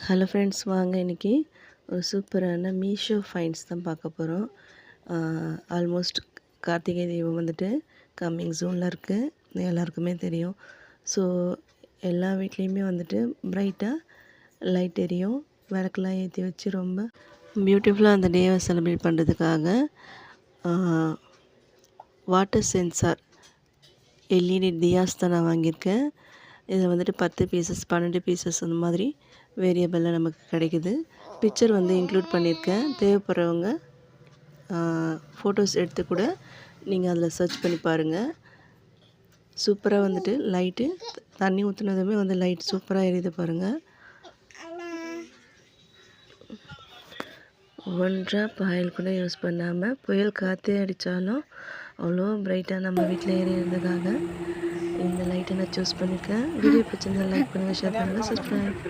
Hello friends, வாங்க இன்றைக்கி ஒரு சூப்பரான மீஷோ ஃபைண்ட்ஸ் தான் பார்க்க போகிறோம். ஆல்மோஸ்ட் கார்த்திகை தீபம் வந்துட்டு கம்மிங் ஜூனில் இருக்குது, எல்லாருக்குமே தெரியும். ஸோ எல்லா வீட்லேயுமே வந்துட்டு பிரைட்டாக லைட் எரியும், விளக்கெலாம் ஏற்றி வச்சு ரொம்ப பியூட்டிஃபுல்லாக அந்த டேவை செலிப்ரேட் பண்ணுறதுக்காக வாட்டர் சென்சார் எல்இடி தியாஸ் தான் நான் வாங்கியிருக்கேன். இதில் வந்துட்டு 10 பீசஸ் 12 பீசஸ் அந்த மாதிரி வேரியபிளில் நமக்கு கிடைக்குது. பிக்சர் வந்து இன்க்ளூட் பண்ணியிருக்கேன். தேவைப்படுறவங்க ஃபோட்டோஸ் எடுத்து கூட நீங்கள் அதில் சர்ச் பண்ணி பாருங்கள். சூப்பராக வந்துட்டு லைட்டு தண்ணி ஊற்றுனதுமே வந்து லைட் சூப்பராக எரியுது பாருங்கள். 1 ட்ராப் ஆயில் கூட யூஸ் பண்ணாமல் புயல் காற்றே அடித்தாலும் அவ்வளோ பிரைட்டாக நம்ம வீட்டில் எரியறதுக்காக இந்த லைட்டை நான் சூஸ் பண்ணியிருக்கேன். வீடியோ பிடிச்சிருந்தா லைக் பண்ணுங்கள், ஷேர் பண்ணுங்கள், சப்ஸ்கிரைப்.